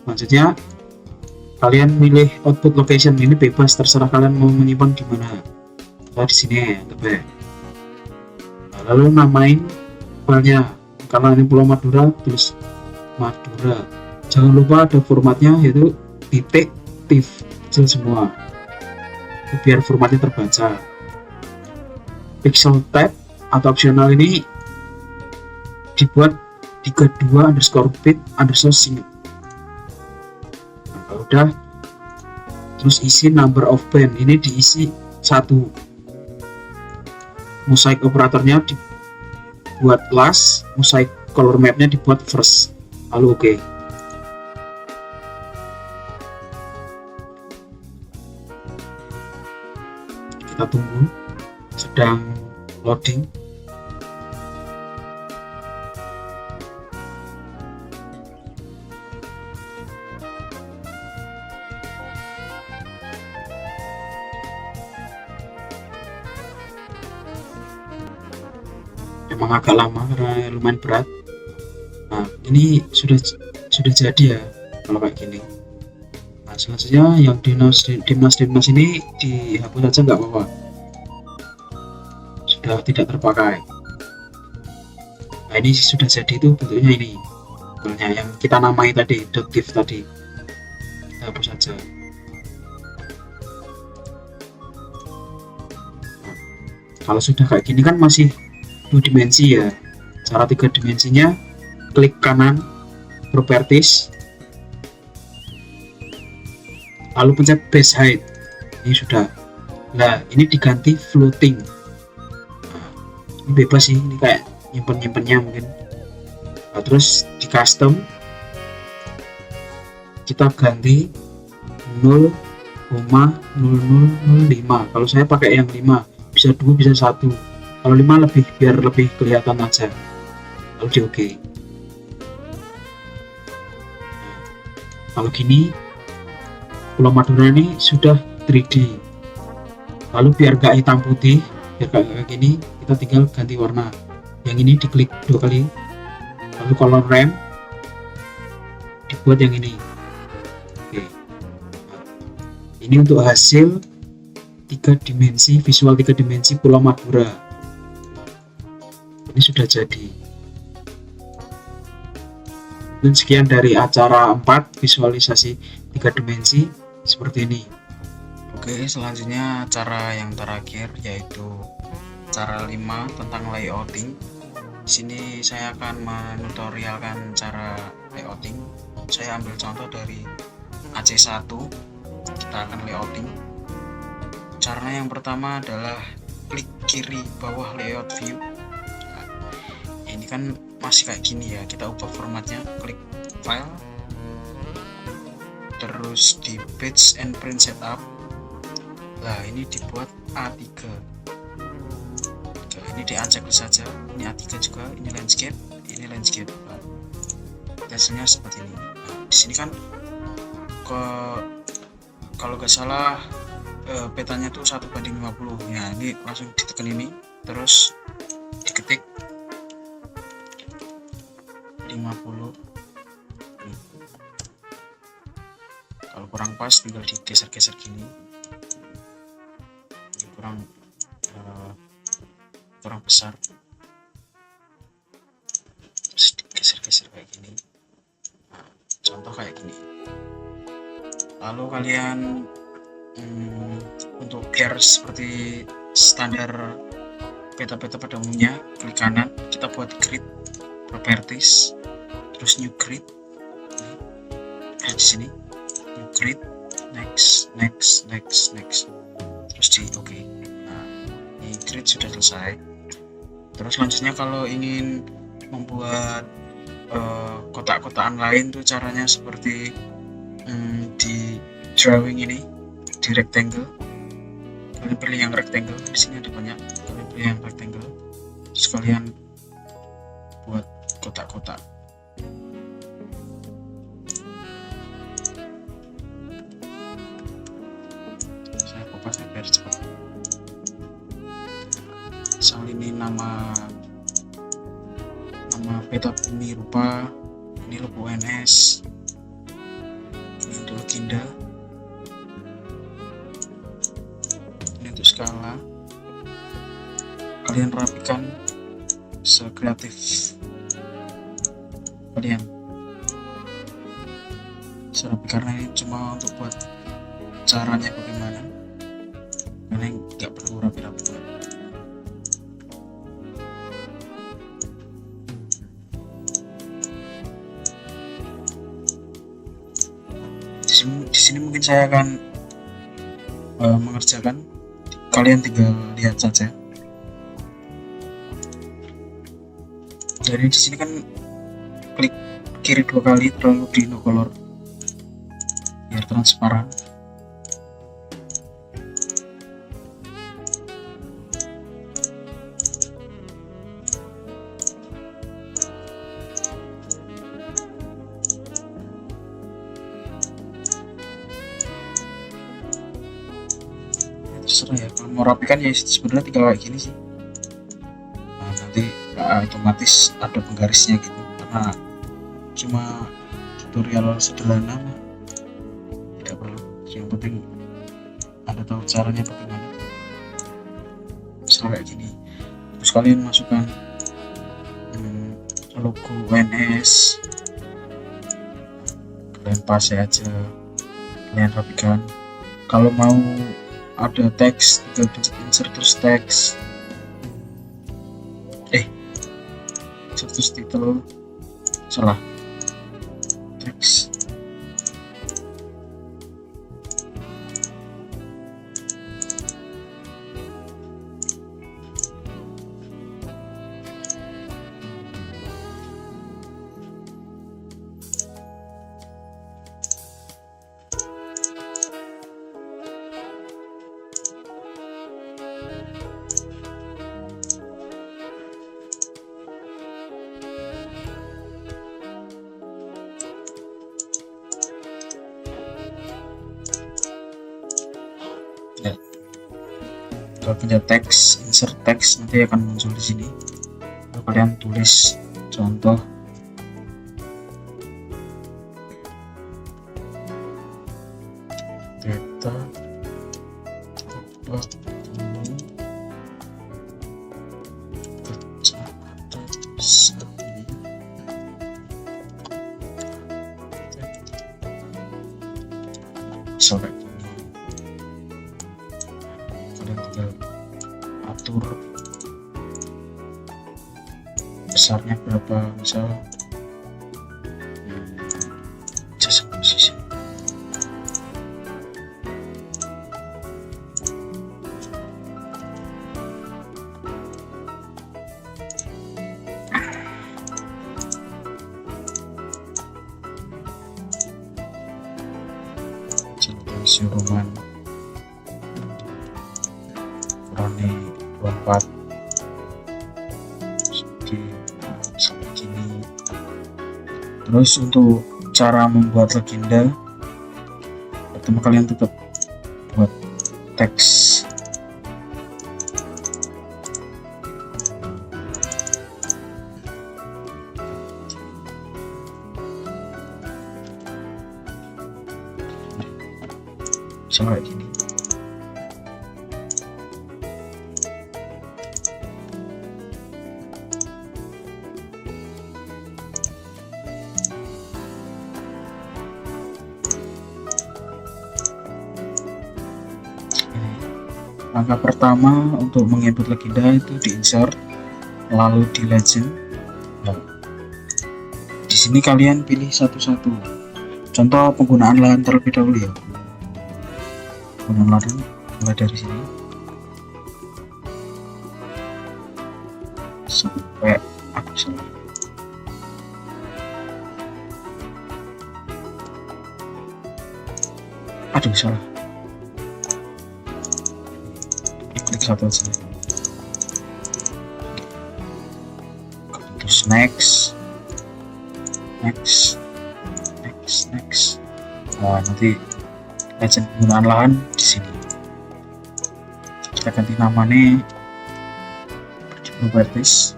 selanjutnya kalian pilih output location. Ini bebas, terserah kalian mau menyimpan di mana. Nah, di sini ya, teman. Nah, lalu namain filenya, karena ini Pulau Madura, tulis Madura. Jangan lupa ada formatnya, yaitu titik tif kecil semua, biar formatnya terbaca. Pixel tab atau opsional ini dibuat 32_bit_sync. Nah, udah, terus isi number of band, ini diisi 1. Mosaic operatornya dibuat last, mosaic color mapnya dibuat first, lalu oke. Kita tunggu, sedang loading. Emang agak lama karena lumayan berat. Nah, ini sudah jadi ya kalau kayak gini. Nah, selanjutnya yang Dimnas ini dihapus saja, nggak apa-apa, sudah tidak terpakai. Nah, ini sudah jadi, itu bentuknya ini, bentuknya yang kita namai tadi, .div tadi, kita hapus saja. Nah, kalau sudah kayak gini kan masih 2 dimensi ya. Cara 3 dimensinya, klik kanan properties, lalu pencet base height. Ini sudah. Nah, ini diganti floating. Nah, ini bebas sih, ini kayak nyimpen-nyimpennya mungkin. Nah, terus di custom kita ganti 0,0005. Kalau saya pakai yang 5, bisa 2 bisa 1. Kalau 5 biar lebih kelihatan aja. Lalu di oke. Kalau gini, Pulau Madura ini sudah 3D. Lalu biar gak hitam putih, biar kayak gini, kita tinggal ganti warna. Yang ini diklik 2 kali, lalu color ramp dibuat yang ini. Oke. Ini untuk hasil 3 dimensi, visual 3 dimensi Pulau Madura. ini sudah jadi. Dan sekian dari acara 4 visualisasi 3 dimensi seperti ini. Oke, selanjutnya cara yang terakhir yaitu cara 5 tentang layouting. Di sini saya akan menutorialkan cara layouting. Saya ambil contoh dari AC1. Kita akan layouting. Caranya yang pertama adalah klik kiri bawah layout view. Nah, ini kan masih kayak gini ya, kita ubah formatnya, klik file, terus di page and print setup. Nah, ini dibuat A3. Ini diacak saja, ini A3 juga, ini landscape, ini landscape. Nah, hasilnya seperti ini. Nah, di sini kan kalau nggak salah petanya tuh 1:50 ya. Ini langsung ditekan ini, terus diketik 50. Kalau kurang pas tinggal digeser-geser gini. Ini kurang besar, terus digeser-geser kayak gini. Nah, contoh kayak gini. Lalu kalian untuk biar seperti standar peta-peta pada umumnya, klik kanan, kita buat grid properties, terus new grid. Nah, di sini new grid, next, terus di oke. Nah, ini grid sudah selesai. Terus selanjutnya kalau ingin membuat kotak-kotakan lain tuh caranya seperti di drawing ini, di rectangle. Kalian pilih yang rectangle, di sini ada banyak. Kalian pilih yang rectangle, terus kalian buat kotak-kotak. Saya kopas biar cepat. Misal ini nama peta bumi rupa, ini logo UNS, ini untuk legenda, ini untuk skala. Kalian rapikan sekreatif kalian. Serapi karena ini cuma untuk buat caranya bagaimana, karena nggak perlu rapi-rapi. Di sini mungkin saya akan mengerjakan, kalian tinggal lihat saja. Jadi di sini kan klik kiri 2 kali, lalu di no color biar transparan. Terserah ya, kalau mau rapikan ya sebenarnya tinggal kayak gini sih. Nah, nanti otomatis ada penggarisnya gitu, karena cuma tutorial sederhana mah tidak perlu. Yang penting Anda tahu caranya bagaimana. Misalnya kayak gini, terus kalian masukkan logo UNS, kalian paste aja, kalian rapikan. Kalau mau ada teks, tinggal pencet insert terus teks, terus title, salah, teks. Ya, kalau punya teks, insert teks nanti akan muncul di sini. Lalu kalian tulis contoh data kecamatan misal kayak gini. Kalian tinggal atur besarnya berapa, misal just position. Siluman Roni 24 seperti ini. Terus untuk cara membuat legenda, pertama kalian tetap buat teks. Kayak gini. Langkah pertama untuk menginput legenda itu di insert, lalu di legend. Nah, di sini kalian pilih satu-satu. Contoh penggunaan lahan terlebih dahulu ya. Lalu mulai dari sini sampai aku salah. Aduh salah. Klik satu aja. Terus next. Nah, nanti legend penggunaan lahan di sini. Kita ganti namanya properties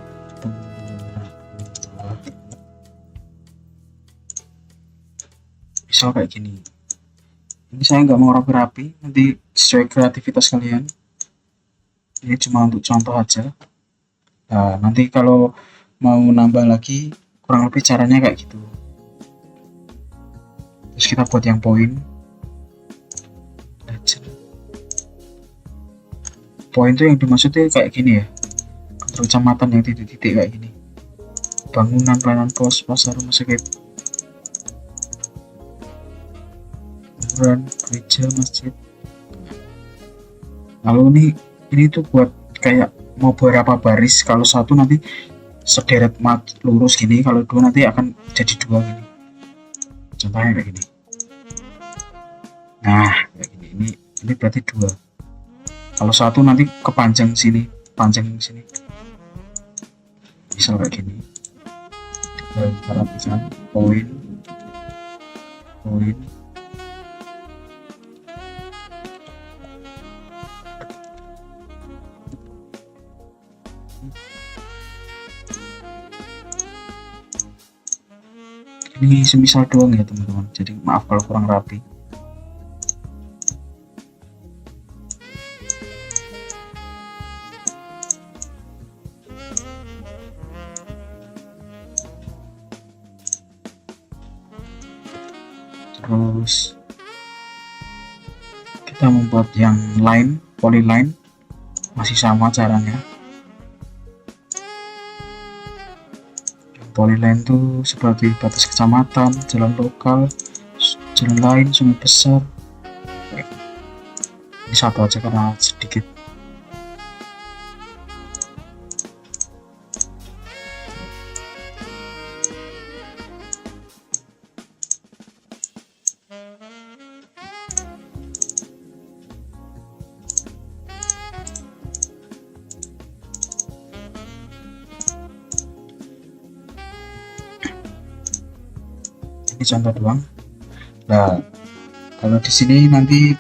misal kayak gini. Ini saya nggak mau rapi-rapi, nanti sesuai kreativitas kalian. Ini cuma untuk contoh aja. Nah, nanti kalau mau nambah lagi kurang lebih caranya kayak gitu. Terus kita buat yang poin. Poin itu yang dimaksudnya kayak gini ya, kantor kecamatan yang titik-titik kayak gini, bangunan, pelayanan pos, pasar, rumah sakit, kuburan, gereja, masjid. Lalu ini tuh buat kayak mau berapa baris, kalau satu nanti sederet lurus gini, kalau dua nanti akan jadi dua gini, contohnya kayak gini. Nah kayak gini, ini berarti dua. Kalau satu nanti kepanjang sini, panjang sini. Misal kayak gini. Perhatikan poin. Ini semisal doang ya teman-teman. Jadi maaf kalau kurang rapi. Terus kita membuat yang line, polyline, masih sama caranya. Yang polyline itu seperti batas kecamatan, jalan lokal, jalan lain, sungai besar. Ini satu aja karena sedikit. Ini contoh doang. Nah, kalau di sini nanti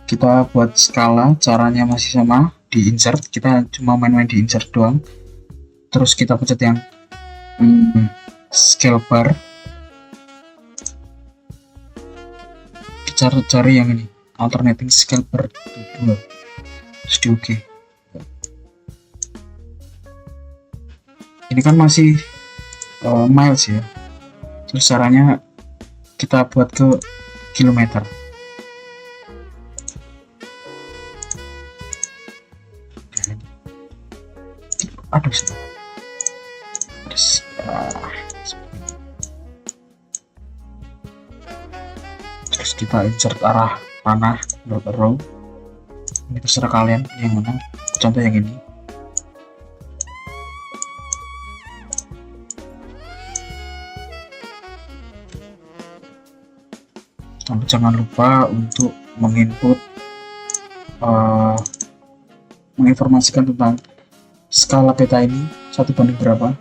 kita buat skala, caranya masih sama, di insert, kita cuma main-main di insert doang. Terus kita pencet yang scale bar, cari yang ini, alternating scale bar 2, terus di OK. Ini kan masih miles ya. Terus caranya kita buat ke kilometer. Aduh, terus kita insert arah panah row. Ini terserah kalian yang mana. Contoh yang ini. Tapi jangan lupa untuk menginput menginformasikan tentang skala peta ini 1 banding berapa.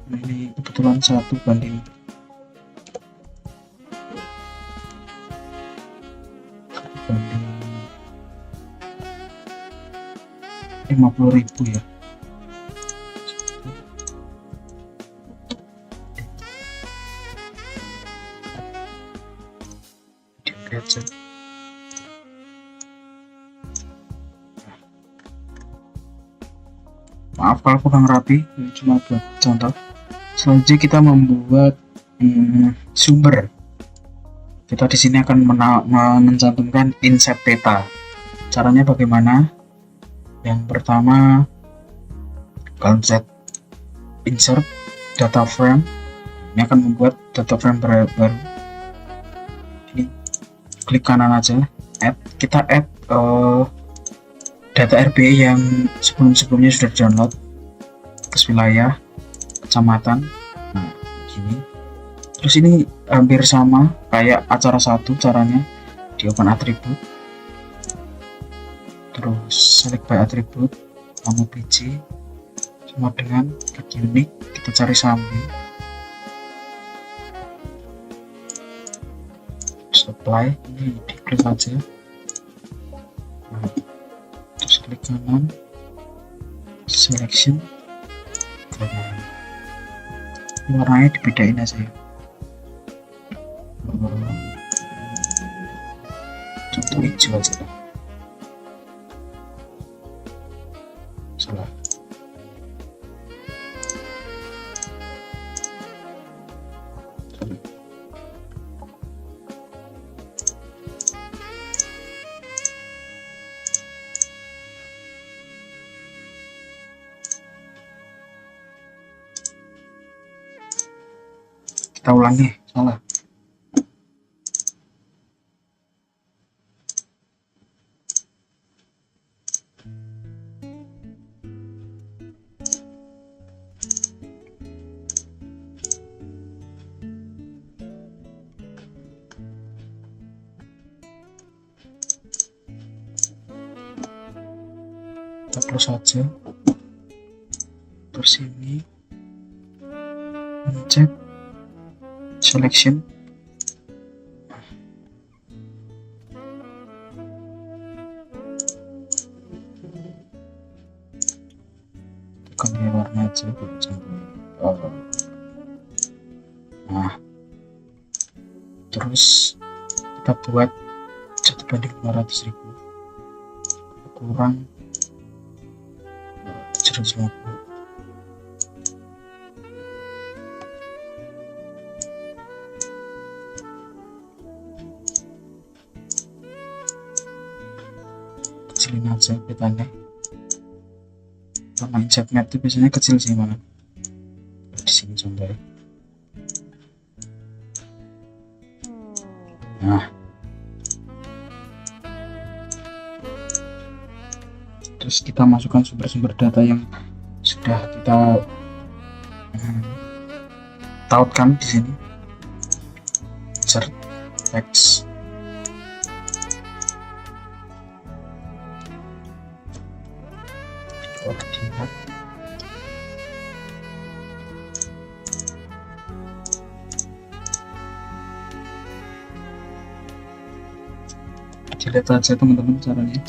Nah, ini kebetulan 1 banding 50.000 ya. Lihat saja. Maaf kalau kurang rapi, ini cuma buat contoh. Selanjutnya kita membuat sumber. Kita di sini akan mencantumkan insert peta. Caranya bagaimana? Yang pertama, kalian set insert data frame. Ini akan membuat data frame baru. Ini klik kanan aja, add. Kita add data RBI yang sebelumnya sudah download. Terus wilayah, kecamatan. Nah, gini. Terus ini hampir sama kayak acara 1 caranya, di open attribute. Terus select by attribute, kamu biji sama dengan get unique, kita cari sambi, terus apply, ini diklik aja. Nah, terus klik kanan, selection, warnanya dibedain aja ya. Contoh hijau aja lah. Salah. Kita ulangi, salah. Kita close saja. Terus ini cek selection, tekan warna aja. Nah, terus kita buat 1/500.000 kurang 750. Kecilin aja petanya, karena insert map itu biasanya kecil sih mana. Di sini contohnya. Nah, terus kita masukkan sumber-sumber data yang sudah kita tautkan di sini. Insert text, koordinat, dilihat aja teman-teman caranya.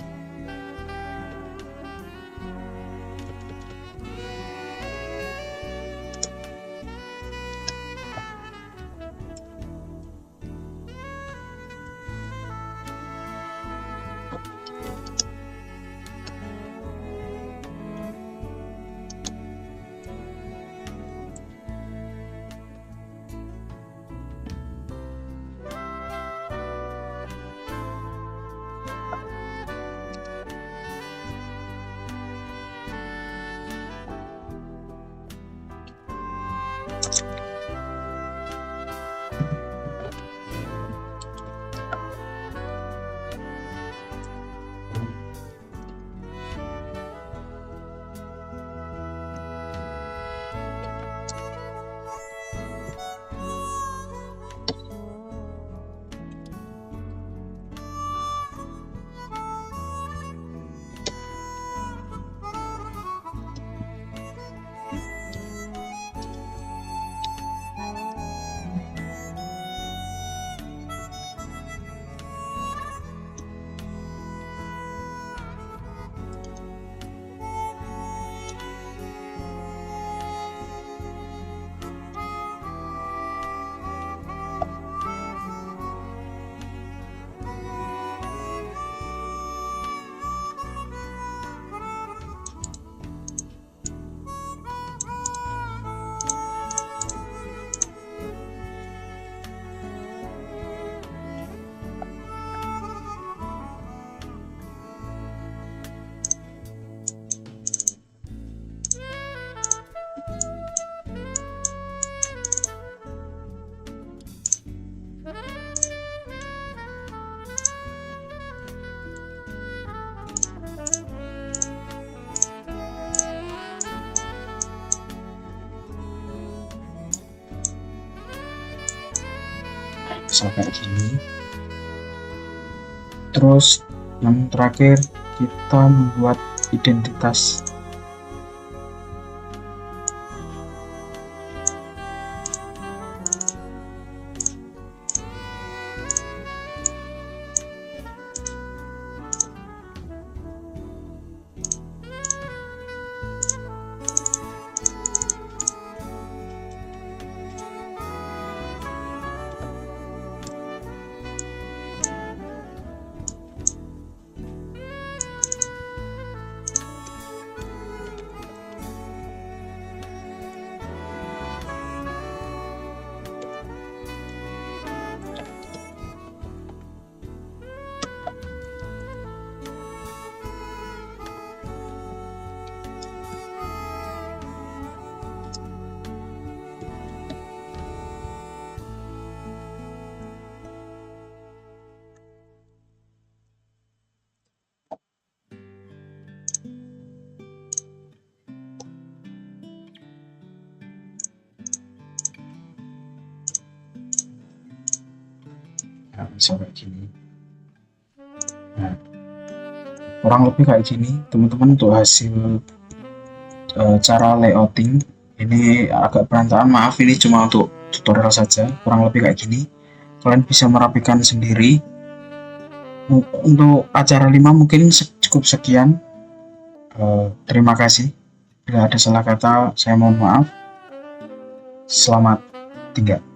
misal kayak gini. Terus yang terakhir kita membuat identitas. Nah, misal kayak gini. Nah, kurang lebih kayak gini teman-teman untuk hasil cara layouting. Ini agak berantakan, maaf, ini cuma untuk tutorial saja. Kurang lebih kayak gini, kalian bisa merapikan sendiri. Untuk acara 5 mungkin cukup sekian. Terima kasih. Bila ada salah kata saya mohon maaf. Selamat tinggal.